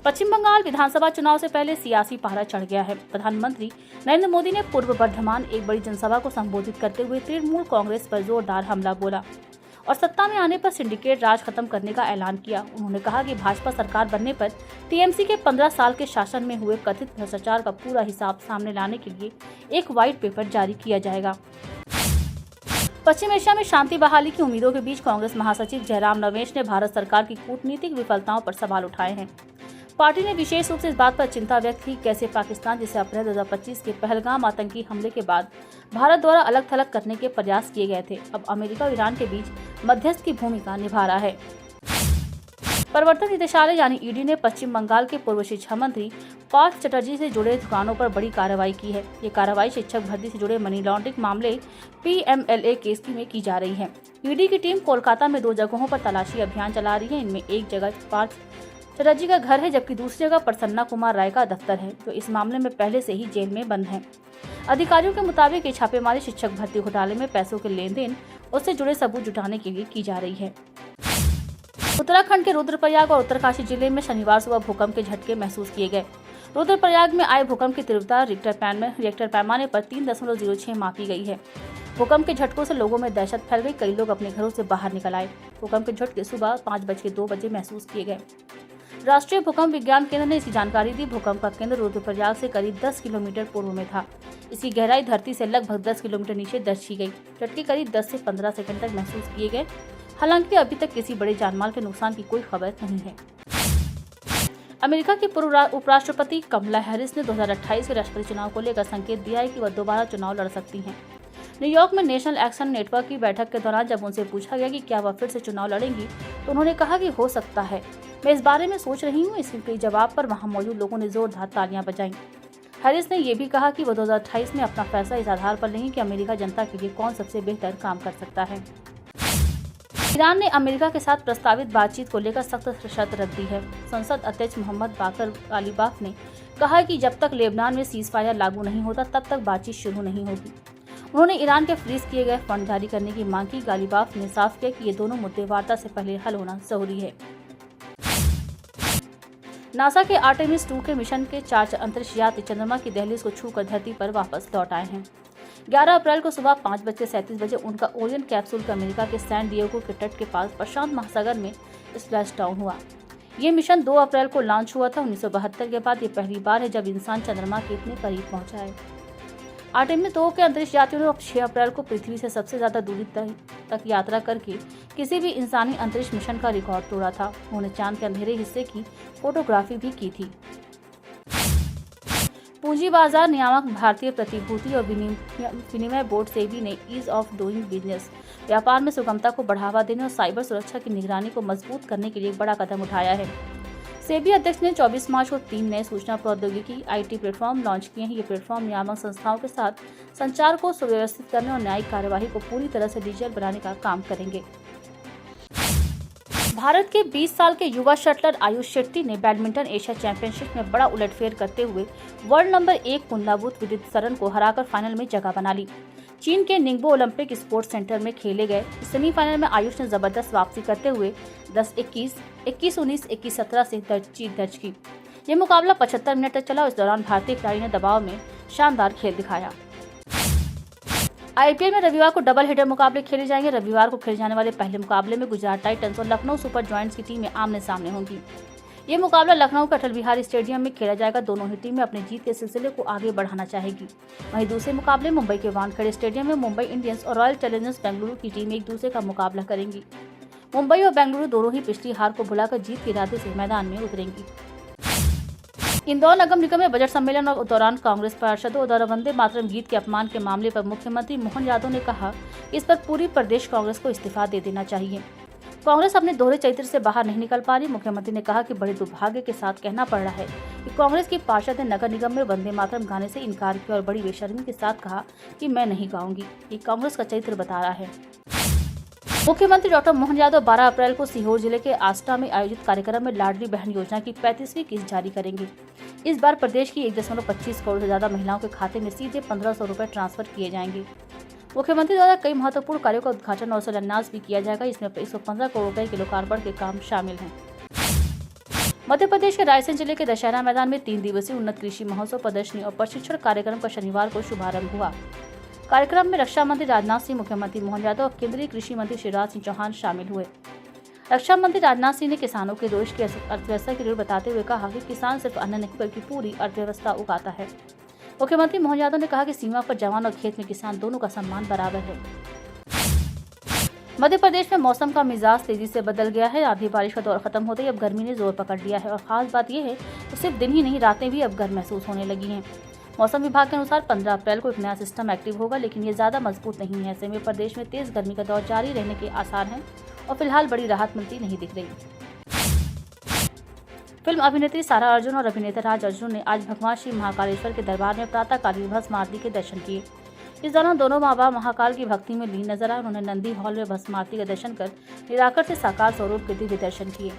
पश्चिम बंगाल विधानसभा चुनाव से पहले सियासी पहरा चढ़ गया है। प्रधानमंत्री नरेंद्र मोदी ने पूर्व बर्धमान एक बड़ी जनसभा को संबोधित करते हुए तृणमूल कांग्रेस पर जोरदार हमला बोला और सत्ता में आने पर सिंडिकेट राज खत्म करने का ऐलान किया। उन्होंने कहा कि भाजपा सरकार बनने पर टीएमसी के 15 साल के शासन में हुए कथित भ्रष्टाचार का पूरा हिसाब सामने लाने के लिए एक व्हाइट पेपर जारी किया जाएगा। पश्चिम एशिया में शांति बहाली की उम्मीदों के बीच कांग्रेस महासचिव जयराम रमेश ने भारत सरकार की कूटनीतिक विफलताओं पर सवाल उठाए हैं। पार्टी ने विशेष रूप से इस बात पर चिंता व्यक्त की कैसे पाकिस्तान जिसे अप्रैल 2025 के पहलगाम आतंकी हमले के बाद भारत द्वारा अलग थलग करने के प्रयास किए गए थे, अब अमेरिका और ईरान के बीच मध्यस्थ की भूमिका निभा रहा है। प्रवर्तन निदेशालय यानी ईडी ने पश्चिम बंगाल के पूर्व शिक्षा मंत्री पार्थ चटर्जी से जुड़े ठिकानों पर बड़ी कार्रवाई की है। ये कार्रवाई शिक्षक भर्ती से जुड़े मनी लॉन्ड्रिंग मामले PMLA केस में की जा रही है। ईडी की टीम कोलकाता में 2 जगहों पर तलाशी अभियान चला रही है। इनमें एक जगह पार्थ चटर्जी का घर है, जबकि दूसरी जगह प्रसन्ना कुमार राय का दफ्तर है, जो इस मामले में पहले से ही जेल में बंद है। अधिकारियों के मुताबिक ये छापेमारी शिक्षक भर्ती घोटाले में पैसों के लेन देन उससे जुड़े सबूत जुटाने के लिए की जा रही है। उत्तराखंड के रुद्रप्रयाग और उत्तरकाशी जिले में शनिवार सुबह भूकंप के झटके महसूस किए गए। रुद्रप्रयाग में आए भूकंप की तीव्रता रिक्टर पैमाने पर 3.06 मापी गई है। भूकंप के झटकों से लोगों में दहशत फैल गई। कई लोग अपने घरों से बाहर निकल आए। भूकंप के झटके सुबह 5:02 महसूस किए गए। राष्ट्रीय भूकंप विज्ञान केंद्र ने इसकी जानकारी दी। भूकंप का केंद्र रुद्रप्रयाग से करीब 10 किलोमीटर पूर्व में था। इसकी गहराई धरती से लगभग 10 किलोमीटर नीचे दर्ज की गई। झटके करीब 10 से 15 सेकंड तक महसूस किए गए। हालांकि अभी तक किसी बड़े जानमाल के नुकसान की कोई खबर नहीं है। अमेरिका की पूर्व उपराष्ट्रपति कमला हैरिस ने 2028 के राष्ट्रपति चुनाव को लेकर संकेत दिया है कि वह दोबारा चुनाव लड़ सकती हैं। न्यूयॉर्क में नेशनल एक्शन नेटवर्क की बैठक के दौरान जब उनसे पूछा गया कि क्या वह फिर से चुनाव लड़ेंगी, तो उन्होंने कहा कि हो सकता है, मैं इस बारे में सोच रही हूँ। इसके जवाब पर वहां मौजूद लोगों ने जोरदार तालियां बजाईं। हैरिस ने यह भी कहा कि वह 2028 में अपना फैसला इस आधार पर लेंगी कि अमेरिका जनता के लिए कौन सबसे बेहतर काम कर सकता है। ईरान ने अमेरिका के साथ प्रस्तावित बातचीत को लेकर सख्त शर्त रख दी है। संसद अध्यक्ष मोहम्मद बाकर गालिबाफ ने कहा कि जब तक लेबनान में सीज फायर लागू नहीं होता तब तक बातचीत शुरू नहीं होगी। उन्होंने ईरान के फ्रीज किए गए फंड जारी करने की मांग की। गालिबाफ ने साफ किया कि ये दोनों मुद्दे वार्ता से पहले हल होना जरूरी है। नासा के आर्टेमिस 2 के मिशन के 4 अंतरिक्ष यात्री चंद्रमा की दहलीज को छूकर धरती पर वापस लौट आए हैं। 11 अप्रैल को सुबह 5:37 उनका ओरियन कैप्सूल अमेरिका के सैन डिएगो के तट के पास प्रशांत महासागर में स्प्लैश डाउन हुआ। ये मिशन 2 अप्रैल को लॉन्च हुआ था। 1972 के बाद ये पहली बार है जब इंसान चंद्रमा के इतने करीब पहुंचा है। आर्टेमिस 2 के अंतरिक्ष यात्रियों ने 6 अप्रैल को पृथ्वी से सबसे ज्यादा दूरी तक यात्रा करके किसी भी इंसानी अंतरिक्ष मिशन का रिकॉर्ड तोड़ा था। उन्होंने चांद के अंधेरे हिस्से की फोटोग्राफी भी की थी। पूंजी बाजार नियामक भारतीय प्रतिभूति और विनिमय बोर्ड सेबी ने ईज ऑफ डूइंग बिजनेस व्यापार में सुगमता को बढ़ावा देने और साइबर सुरक्षा की निगरानी को मजबूत करने के लिए एक बड़ा कदम उठाया है। सेबी अध्यक्ष ने 24 मार्च को 3 नए सूचना प्रौद्योगिकी IT प्लेटफॉर्म लॉन्च किए हैं। ये प्लेटफॉर्म नियामक संस्थाओं के साथ संचार को सुव्यवस्थित करने और न्यायिक कार्यवाही को पूरी तरह से डिजिटल बनाने का काम करेंगे। भारत के 20 साल के युवा शटलर आयुष शेट्टी ने बैडमिंटन एशिया चैंपियनशिप में बड़ा उलटफेर करते हुए वर्ल्ड नंबर 1 कुंदाबूत विदित सरन को हराकर फाइनल में जगह बना ली। चीन के निंगबो ओलंपिक स्पोर्ट्स सेंटर में खेले गए सेमीफाइनल में आयुष ने जबरदस्त वापसी करते हुए 10-21, 21-19, 21-17 से जीत दर्ज की। यह मुकाबला 75 मिनट तक चला। इस दौरान भारतीय खिलाड़ी ने दबाव में शानदार खेल दिखाया। IPL में रविवार को डबल हेडर मुकाबले खेले जाएंगे। रविवार को खेले जाने वाले पहले मुकाबले में गुजरात टाइटंस और लखनऊ सुपर जॉयंट्स की टीमें आमने सामने होंगी। ये मुकाबला लखनऊ के अटल बिहारी स्टेडियम में खेला जाएगा। दोनों ही टीमें अपने जीत के सिलसिले को आगे बढ़ाना चाहेगी। वहीं दूसरे मुकाबले मुंबई के वानखेड़े स्टेडियम में मुंबई इंडियंस और रॉयल चैलेंजर्स बेंगलुरु की टीम एक दूसरे का मुकाबला करेंगी। मुंबई और बेंगलुरु दोनों ही पिछली हार को भुलाकर जीत के इरादे से मैदान में उतरेंगी। इंदौर नगर निगम में बजट सम्मेलन और दौरान कांग्रेस पार्षदों द्वारा वंदे मातरम गीत के अपमान के मामले पर मुख्यमंत्री मोहन यादव ने कहा इस पर पूरी प्रदेश कांग्रेस को इस्तीफा दे देना चाहिए। कांग्रेस अपने दोहरे चरित्र से बाहर नहीं निकल पा रही। मुख्यमंत्री ने कहा कि बड़े दुर्भाग्य के साथ कहना पड़ रहा है कि कांग्रेस की पार्षद ने नगर निगम में वंदे मातरम गाने से इनकार किया और बड़ी बेशर्मी के साथ कहा कि मैं नहीं गाऊंगी। ये कांग्रेस का चरित्र बता रहा है। मुख्यमंत्री डॉक्टर मोहन यादव 12 अप्रैल को सीहोर जिले के आष्टा में आयोजित कार्यक्रम में लाडली बहन योजना की 35वीं किस्त जारी करेंगे। इस बार प्रदेश की 1.25 करोड़ से ज्यादा महिलाओं के खाते में सीधे 1500 रुपए ट्रांसफर किए जाएंगे। मुख्यमंत्री द्वारा कई महत्वपूर्ण कार्यों का उद्घाटन और शिलान्यास भी किया जाएगा। इसमें 115 करोड़ रुपए के लोकार्पण के काम शामिल हैं। मध्य प्रदेश के रायसेन जिले के दशहरा मैदान में 3 दिवसीय उन्नत कृषि महोत्सव प्रदर्शनी और प्रशिक्षण कार्यक्रम का शनिवार को शुभारंभ हुआ। कार्यक्रम में रक्षा मंत्री राजनाथ सिंह, मुख्यमंत्री मोहन यादव और केंद्रीय कृषि मंत्री शिवराज सिंह चौहान शामिल हुए। रक्षा मंत्री राजनाथ सिंह ने किसानों के देश की अर्थव्यवस्था की रीढ़ बताते हुए कहा कि किसान सिर्फ अन्न नहीं बल्कि पूरी अर्थव्यवस्था उगाता है। मुख्यमंत्री मोहन यादव ने कहा कि सीमा पर जवान और खेत में किसान दोनों का सम्मान बराबर है। मध्य प्रदेश में मौसम का मिजाज तेजी से बदल गया है। आधी बारिश का दौर खत्म होते ही अब गर्मी ने जोर पकड़ लिया है और खास बात यह है कि सिर्फ दिन ही नहीं, रातें भी अब गर्म महसूस होने लगी हैं। मौसम विभाग के अनुसार 15 अप्रैल को एक नया सिस्टम एक्टिव होगा, लेकिन ये ज्यादा मजबूत नहीं है। ऐसे में प्रदेश में तेज गर्मी का दौर जारी रहने के आसार हैं और फिलहाल बड़ी राहत मिलती नहीं दिख रही। फिल्म अभिनेत्री सारा अर्जुन और अभिनेता राज अर्जुन ने आज भगवान श्री महाकालेश्वर के दरबार में प्रातःकालीन भस्म आरती के दर्शन किए। इस दौरान दोनों माँ बाप महाकाल की भक्ति में लीन नजर आए। उन्होंने नंदी हॉल में भस्म आरती का दर्शन कर निराकर से साकार स्वरूप के दिव्य दर्शन किए।